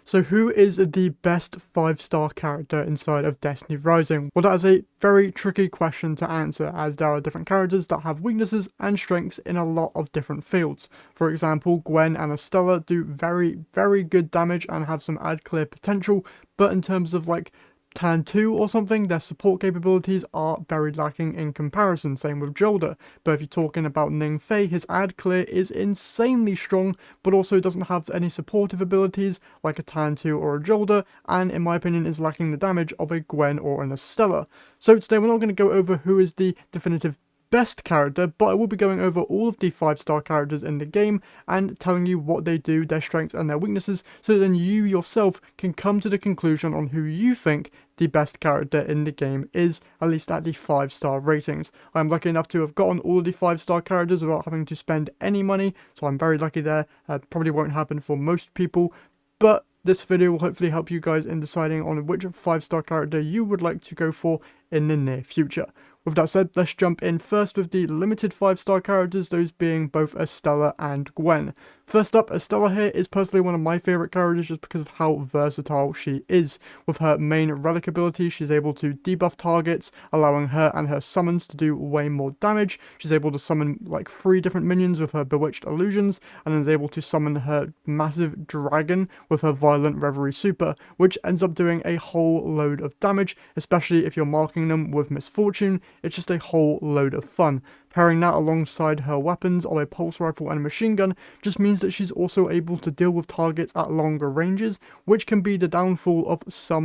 So who is the best 5-star character inside of Destiny Rising? Well, that is a very tricky question to answer, as there are different characters that have weaknesses and strengths in a lot of different fields. For example, Gwen and Estella do very good damage and have some ad clear potential, but in terms of like Tanu or something, their support capabilities are very lacking in comparison, same with Jolder. But if you're talking about Ningfay, his ad clear is insanely strong, but also doesn't have any supportive abilities like a Tanu or a Jolder, and in my opinion is lacking the damage of a Gwen or an Estella. So today we're not going to go over who is the definitive best character, but I will be going over all of the 5-star characters in the game and telling you what they do, their strengths and their weaknesses, so that then you yourself can come to the conclusion on who you think the best character in the game is, at least at the 5-star ratings. I'm lucky enough to have gotten all of the 5-star characters without having to spend any money, so I'm very lucky there. Probably won't happen for most people, but this video will hopefully help you guys in deciding on which 5-star character you would like to go for in the near future. With that said, let's jump in first with the limited 5-star characters, those being both Estella and Gwen. First up, Estella here is personally one of my favourite characters just because of how versatile she is. With her main relic ability, she's able to debuff targets, allowing her and her summons to do way more damage. She's able to summon like 3 different minions with her bewitched illusions, and then is able to summon her massive dragon with her violent reverie super, which ends up doing a whole load of damage, especially if you're marking them with misfortune. It's just a whole load of fun. Pairing that alongside her weapons of a pulse rifle and a machine gun just means that she's also able to deal with targets at longer ranges, which can be the downfall of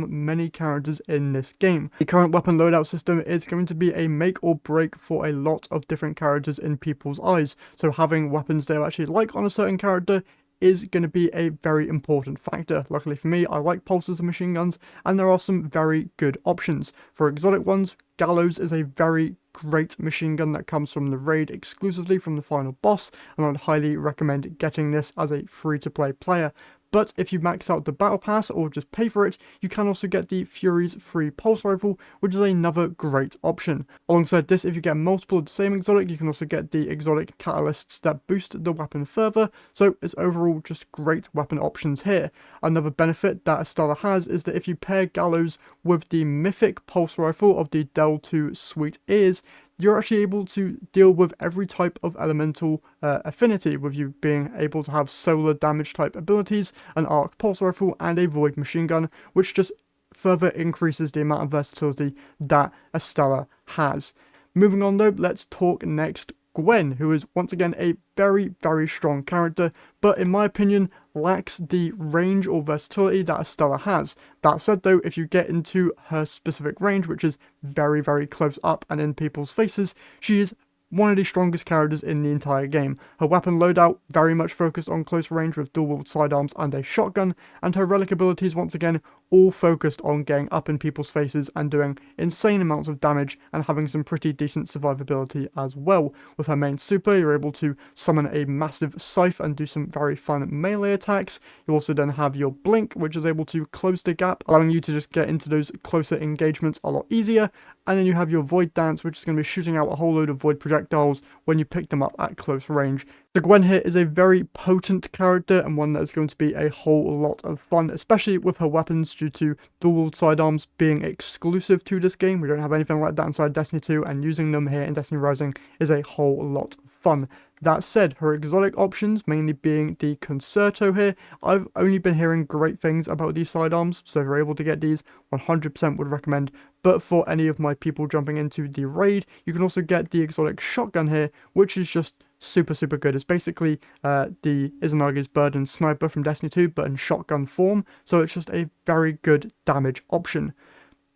many characters in this game. The current weapon loadout system is going to be a make or break for a lot of different characters in people's eyes, so having weapons they actually like on a certain character is going to be a very important factor. Luckily for me, I like pulses and machine guns, and there are some very good options. For exotic ones, Gallows is a very great machine gun that comes from the raid exclusively from the final boss, and I'd highly recommend getting this as a free-to-play player. But if you max out the battle pass or just pay for it, you can also get the Fury's free pulse rifle, which is another great option. Alongside this, if you get multiple of the same exotic, you can also get the exotic catalysts that boost the weapon further, so it's overall just great weapon options here. Another benefit that Estella has is that if you pair Gallows with the mythic pulse rifle of the Del 2 Sweet Ears, you're actually able to deal with every type of elemental affinity, with you being able to have solar damage type abilities, an arc pulse rifle, and a void machine gun, which just further increases the amount of versatility that Estella has. Moving on though, let's talk next Gwen, who is once again a very strong character, but in my opinion lacks the range or versatility that Estella has. That said though, if you get into her specific range, which is very close up and in people's faces, she is one of the strongest characters in the entire game. Her weapon loadout very much focused on close range with dual wield sidearms and a shotgun, and her relic abilities once again all focused on getting up in people's faces and doing insane amounts of damage and having some pretty decent survivability as well. With her main super, you're able to summon a massive scythe and do some very fun melee attacks. You also then have your blink, which is able to close the gap, allowing you to just get into those closer engagements a lot easier. And then you have your void dance, which is going to be shooting out a whole load of void projectiles when you pick them up at close range. The Gwen here is a very potent character and one that is going to be a whole lot of fun, especially with her weapons due to dual wield sidearms being exclusive to this game. We don't have anything like that inside Destiny 2, and using them here in Destiny Rising is a whole lot of fun. That said, her exotic options, mainly being the Concerto here, I've only been hearing great things about these sidearms, so if you're able to get these, 100% would recommend. But for any of my people jumping into the raid, you can also get the exotic shotgun here, which is just super good. It's basically the Izanagi's Burden sniper from Destiny 2, but in shotgun form, so it's just a very good damage option.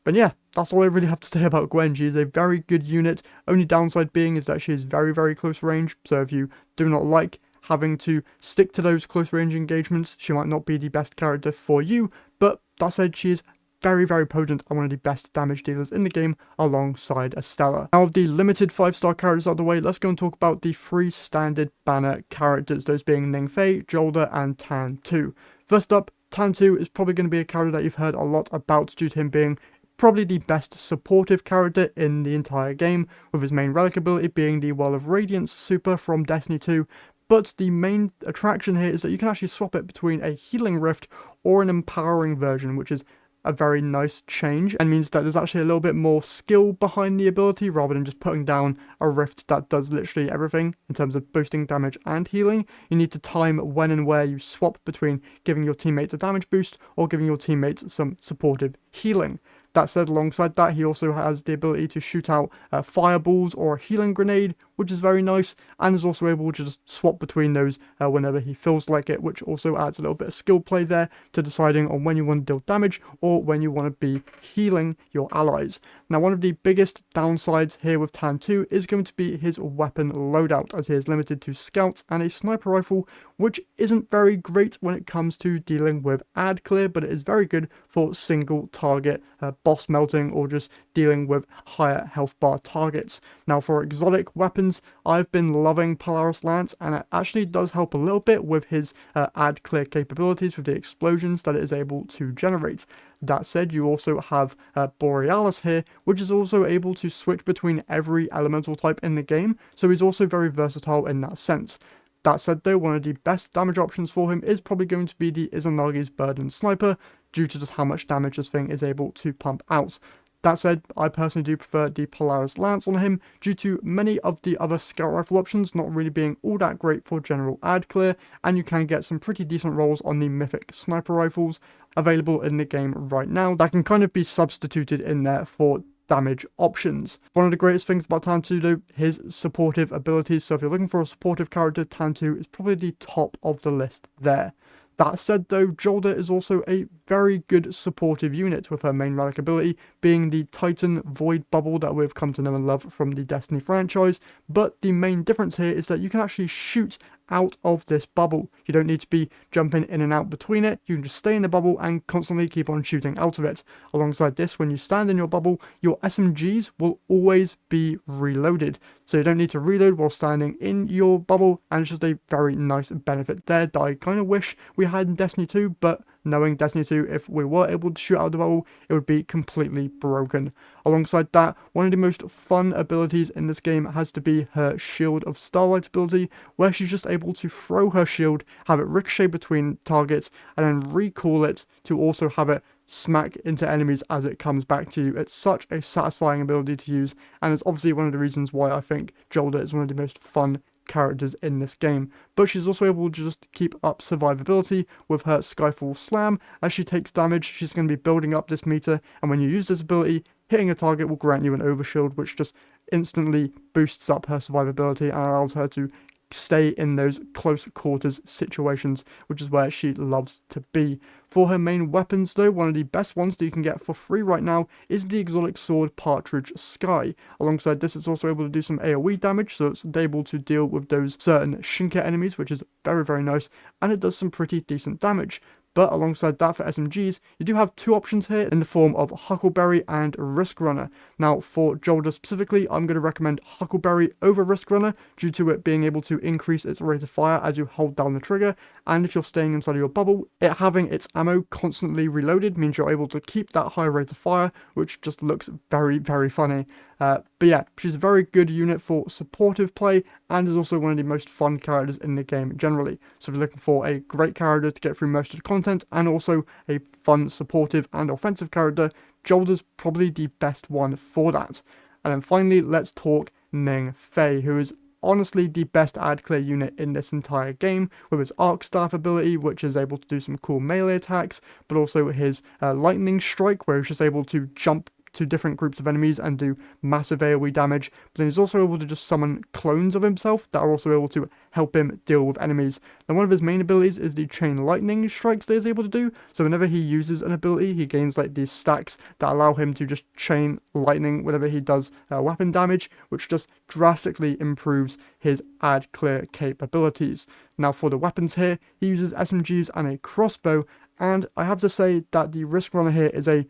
But yeah, that's all I really have to say about Gwen. She is a very good unit. Only downside being is that she is very close range, so if you do not like having to stick to those close range engagements, she might not be the best character for you. But that said, she is very potent and one of the best damage dealers in the game alongside Estella. Now, of the limited 5-star characters out of the way, let's go and talk about the 3 standard banner characters, those being Ningfay, Jolder, and Tanu. First up, Tanu is probably going to be a character that you've heard a lot about due to him being probably the best supportive character in the entire game, with his main relic ability being the Well of Radiance super from Destiny 2. but the main attraction here is that you can actually swap it between a healing rift or an empowering version, which is a very nice change and means that there's actually a little bit more skill behind the ability rather than just putting down a rift that does literally everything in terms of boosting damage and healing. You need to time when and where you swap between giving your teammates a damage boost or giving your teammates some supportive healing. That said, alongside that, he also has the ability to shoot out fireballs or a healing grenade, which is very nice, and is also able to just swap between those whenever he feels like it, which also adds a little bit of skill play there to deciding on when you want to deal damage or when you want to be healing your allies. Now, one of the biggest downsides here with Tanu is going to be his weapon loadout, as he is limited to scouts and a sniper rifle, which isn't very great when it comes to dealing with ad clear, but it is very good for single target boss melting or just dealing with higher health bar targets. Now, for exotic weapons, I've been loving Polaris Lance, and it actually does help a little bit with his ad clear capabilities with the explosions that it is able to generate. That said, you also have Borealis here, which is also able to switch between every elemental type in the game, so he's also very versatile in that sense. That said though, one of the best damage options for him is probably going to be the Izanagi's Burden Sniper, due to just how much damage this thing is able to pump out. That said, I personally do prefer the Polaris Lance on him, due to many of the other scout rifle options not really being all that great for general ad clear, and you can get some pretty decent rolls on the mythic sniper rifles available in the game right now that can kind of be substituted in there for damage options. One of the greatest things about Tanu though, his supportive abilities, so if you're looking for a supportive character, Tanu is probably the top of the list there. That said though, Jolder is also a very good supportive unit, with her main relic ability being the Titan Void Bubble that we've come to know and love from the Destiny franchise, but the main difference here is that you can actually shoot out of this bubble. You don't need to be jumping in and out between it, you can just stay in the bubble and constantly keep on shooting out of it. Alongside this, when you stand in your bubble, your SMGs will always be reloaded, so you don't need to reload while standing in your bubble, and it's just a very nice benefit there that I kind of wish we had in Destiny 2, but knowing Destiny 2, if we were able to shoot out of the bubble, it would be completely broken. Alongside that, one of the most fun abilities in this game has to be her Shield of Starlight ability, where she's just able to throw her shield, have it ricochet between targets, and then recall it to also have it smack into enemies as it comes back to you. It's such a satisfying ability to use, and it's obviously one of the reasons why I think Jolder is one of the most fun characters in this game. But she's also able to just keep up survivability with her Skyfall Slam. As she takes damage, she's going to be building up this meter, and when you use this ability, hitting a target will grant you an overshield, which just instantly boosts up her survivability and allows her to stay in those close quarters situations, which is where she loves to be. For her main weapons though, one of the best ones that you can get for free right now is the exotic sword Partridge Sky. Alongside this, it's also able to do some AoE damage, so it's able to deal with those certain Shinka enemies, which is very, very nice, and it does some pretty decent damage. But alongside that, for SMGs, you do have two options here in the form of Huckleberry and Risk Runner. Now, for Jolder specifically, I'm going to recommend Huckleberry over Risk Runner due to it being able to increase its rate of fire as you hold down the trigger, and if you're staying inside of your bubble, it having its ammo constantly reloaded means you're able to keep that high rate of fire, which just looks very, very funny. But yeah, she's a very good unit for supportive play, and is also one of the most fun characters in the game generally. So if you're looking for a great character to get through most of the content, and also a fun, supportive and offensive character, Jolder's probably the best one for that. And then finally, let's talk Ningfay, who is honestly the best ad clear unit in this entire game, with his arc staff ability, which is able to do some cool melee attacks, but also his lightning strike, where he's just able to jump to different groups of enemies and do massive AoE damage, but then he's also able to just summon clones of himself that are also able to help him deal with enemies. Now, one of his main abilities is the chain lightning strikes that he's able to do, so whenever he uses an ability, he gains like these stacks that allow him to just chain lightning whenever he does weapon damage, which just drastically improves his ad clear capabilities. Now, for the weapons here, he uses SMGs and a crossbow, and I have to say that the Risk Runner here is a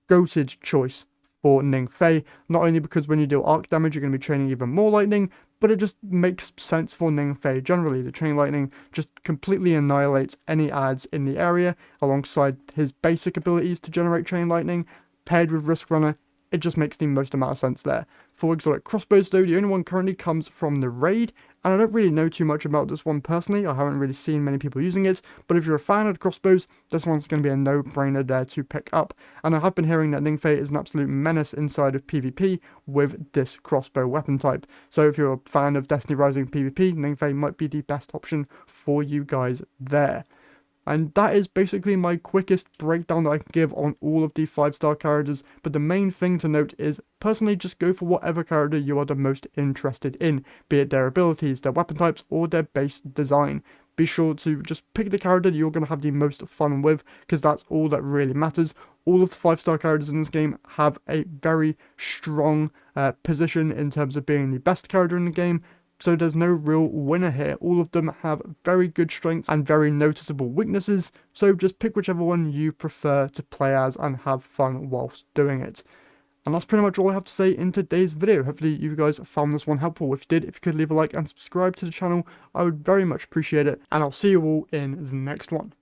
goated choice for Ningfay, not only because when you deal arc damage you're going to be chaining even more lightning, but it just makes sense for Ningfay generally. The chain lightning just completely annihilates any adds in the area, alongside his basic abilities to generate chain lightning, paired with Risk Runner. it just makes the most amount of sense there. For exotic crossbows though, the only one currently comes from the raid, and I don't really know too much about this one personally. I haven't really seen many people using it, but if you're a fan of crossbows, this one's going to be a no-brainer there to pick up. And I have been hearing that Ningfay is an absolute menace inside of PvP with this crossbow weapon type. So if you're a fan of Destiny Rising PvP, Ningfay might be the best option for you guys there. And that is basically my quickest breakdown that I can give on all of the 5-star characters, but the main thing to note is, personally just go for whatever character you are the most interested in, be it their abilities, their weapon types, or their base design. Be sure to just pick the character that you're going to have the most fun with, because that's all that really matters. All of the 5-star characters in this game have a very strong position in terms of being the best character in the game, so there's no real winner here. All of them have very good strengths and very noticeable weaknesses, so just pick whichever one you prefer to play as and have fun whilst doing it. And that's pretty much all I have to say in today's video. Hopefully you guys found this one helpful. If you did, if you could leave a like and subscribe to the channel, I would very much appreciate it, and I'll see you all in the next one.